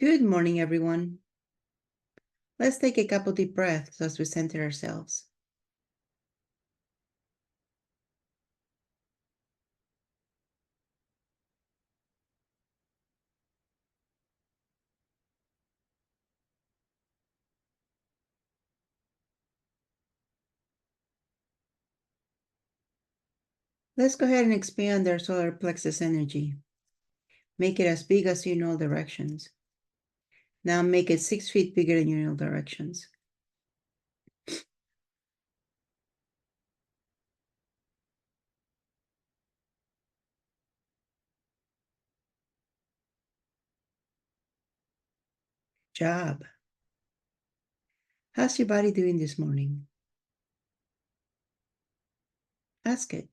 Good morning, everyone. Let's take a couple deep breaths as we center ourselves. Let's go ahead and expand our solar plexus energy. Make it as big as you know directions. Now make it 6 feet bigger than you know directions. Job. How's your body doing this morning? Ask it.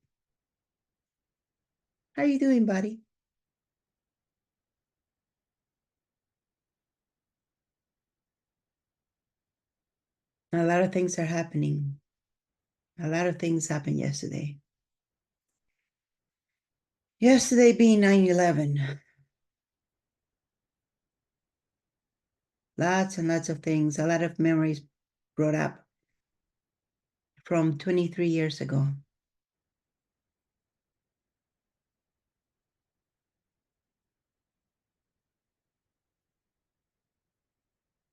How are you doing, body? A lot of things are happening. A lot of things happened yesterday. Yesterday being 9/11. Lots and lots of things, a lot of memories brought up from 23 years ago.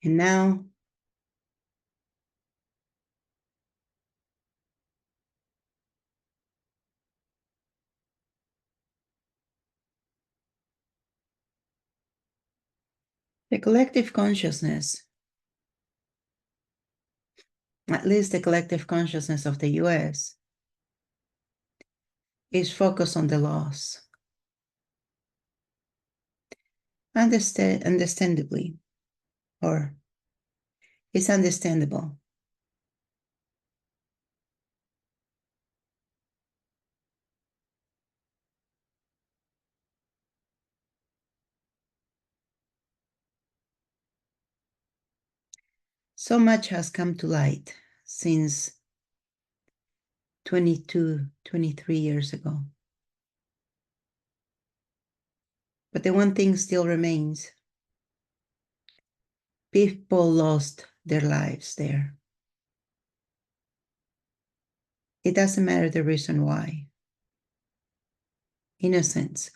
And now the collective consciousness, at least the collective consciousness of the US, is focused on the loss. Understandably, or it's understandable. So much has come to light since 22, 23 years ago. But the one thing still remains. People lost their lives there. It doesn't matter the reason why. Innocents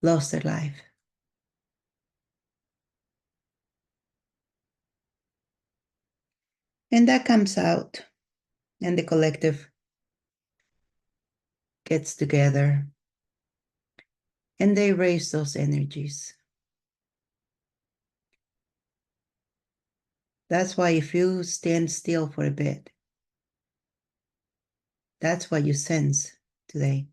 lost their life. And that comes out, and the collective gets together, and they raise those energies. That's why if you stand still for a bit, that's what you sense today.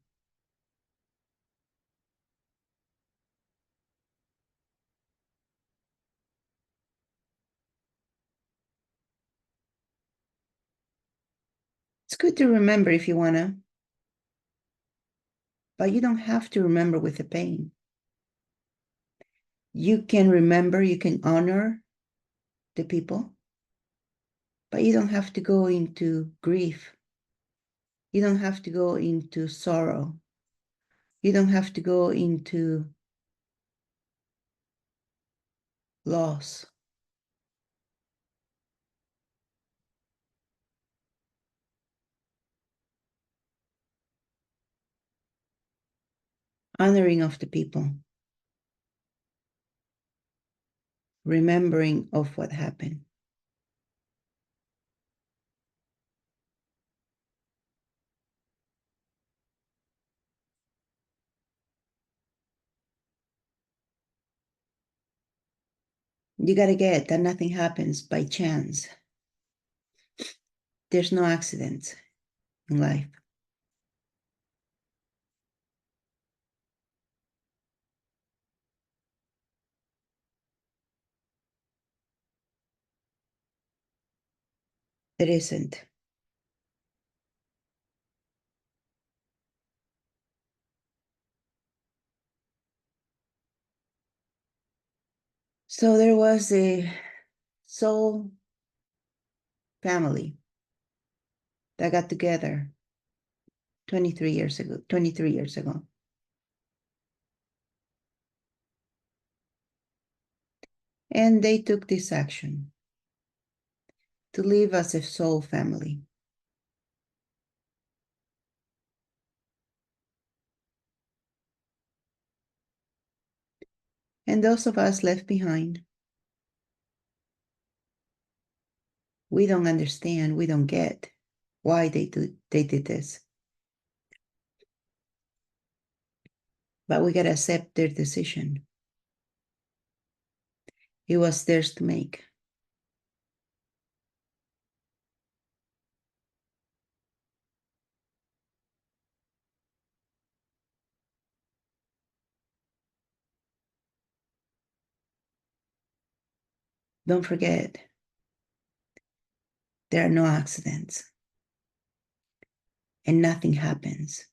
It's good to remember if you want to, but you don't have to remember with the pain. You can remember, you can honor the people, but you don't have to go into grief. You don't have to go into sorrow. You don't have to go into loss. Honoring of the people. Remembering of what happened. You got to get that nothing happens by chance. There's no accidents in life. There isn't. So there was a soul family that got together 23 years ago. And they took this action to live as a soul family. And those of us left behind, we don't understand, we don't get why they did this. But we gotta accept their decision. It was theirs to make. Don't forget, there are no accidents and nothing happens.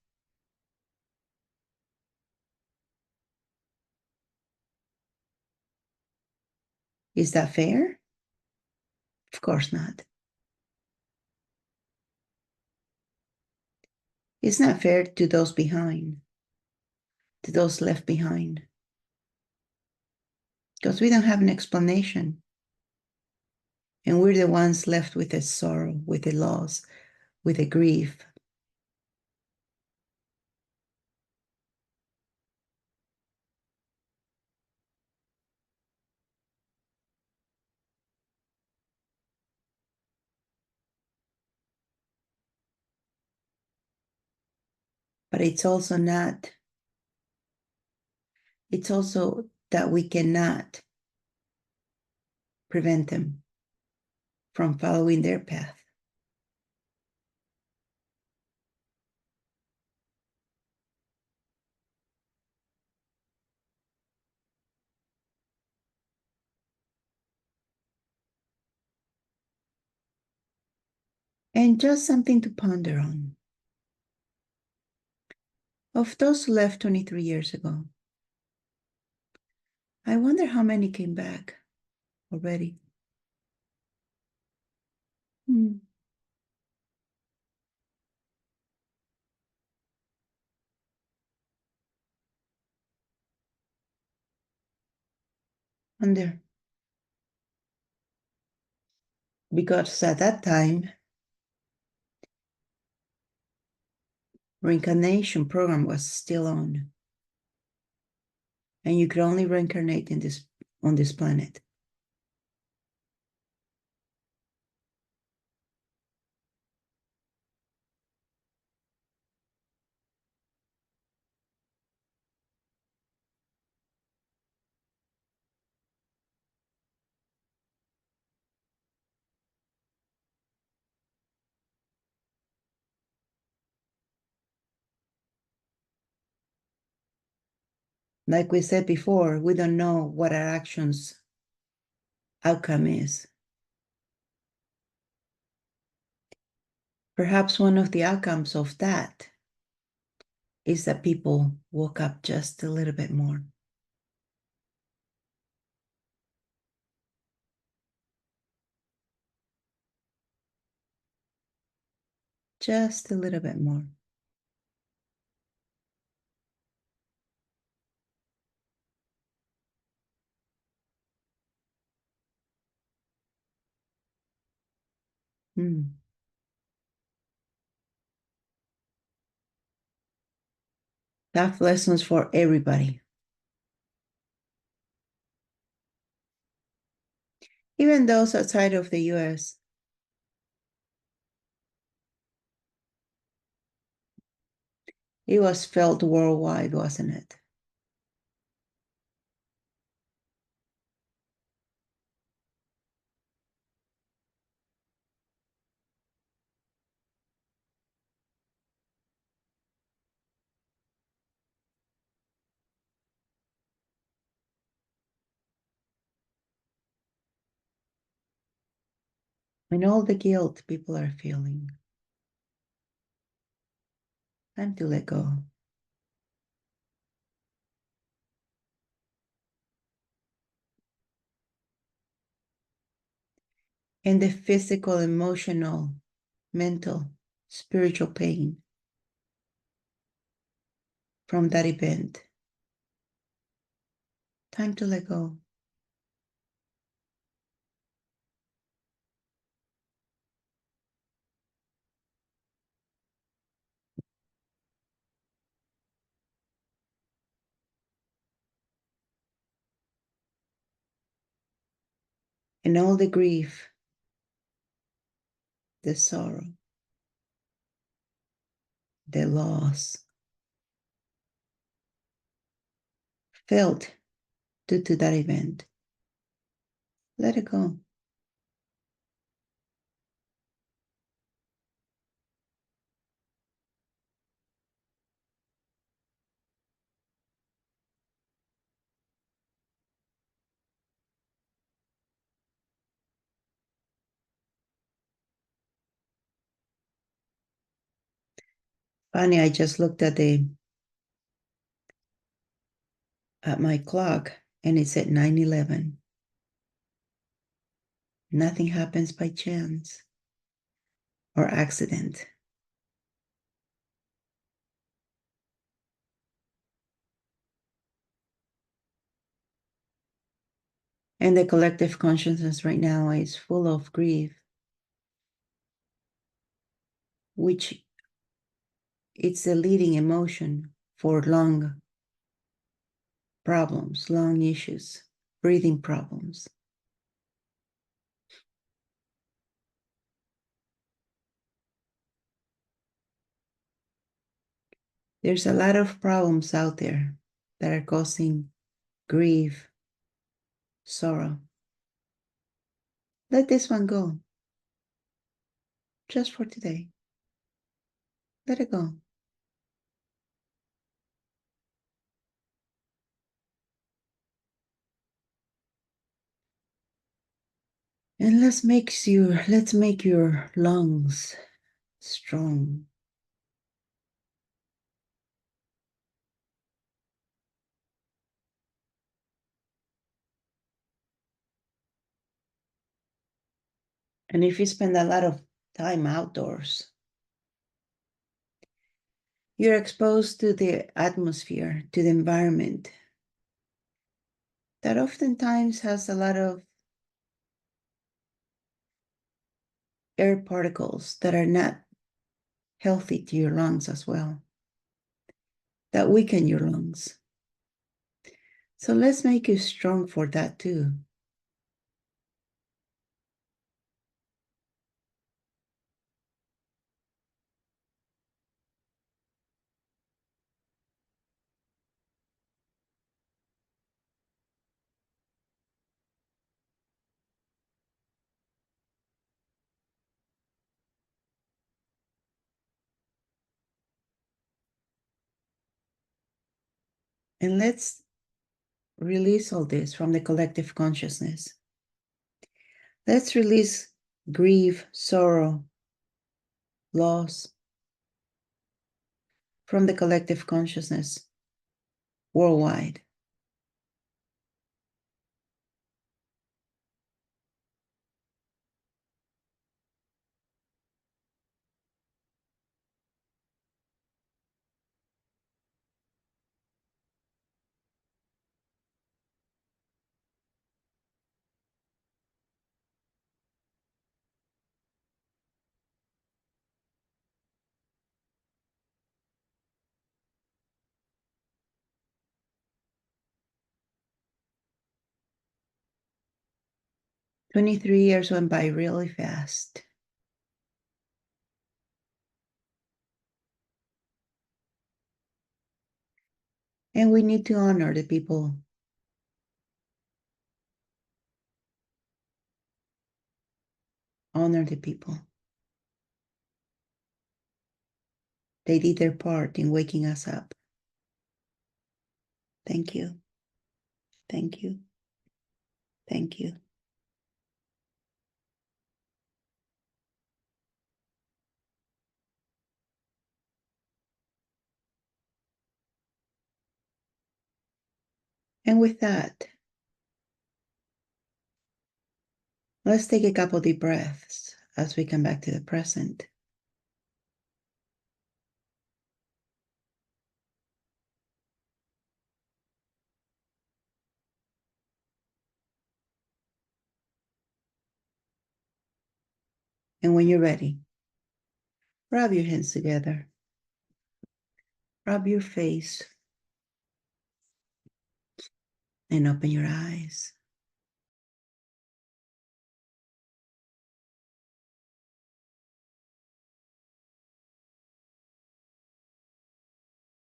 Is that fair? Of course not. It's not fair to those behind, to those left behind, because we don't have an explanation. And we're the ones left with the sorrow, with the loss, with the grief. But it's also that we cannot prevent them from following their path. And just something to ponder on. Of those who left 23 years ago, I wonder how many came back already. Hmm. Wonder. Because at that time, reincarnation program was still on. And you could only reincarnate on this planet. Like we said before, we don't know what our actions outcome is. Perhaps one of the outcomes of that is that people woke up just a little bit more. Just a little bit more. Hmm. Tough lessons for everybody. Even those outside of the US. It was felt worldwide, wasn't it? And all the guilt people are feeling. Time to let go. And the physical, emotional, mental, spiritual pain from that event. Time to let go. and all the grief, the sorrow, the loss felt due to that event. Let it go. Funny, I just looked at my clock and it said 9:11. Nothing happens by chance or accident. And the collective consciousness right now is full of grief, which it's the leading emotion for lung problems, lung issues, breathing problems. There's a lot of problems out there that are causing grief, sorrow. Let this one go, just for today. Let it go. And let's make your lungs strong. And if you spend a lot of time outdoors, you're exposed to the atmosphere, to the environment that oftentimes has a lot of air particles that are not healthy to your lungs as well, that weaken your lungs. So let's make you strong for that too. And let's release all this from the collective consciousness. Let's release grief, sorrow, loss from the collective consciousness worldwide. "23 years went by really fast. And we need to honor the people. Honor the people. They did their part in waking us up. Thank you. Thank you. Thank you." And with that, let's take a couple deep breaths as we come back to the present. And when you're ready, rub your hands together. Rub your face and open your eyes.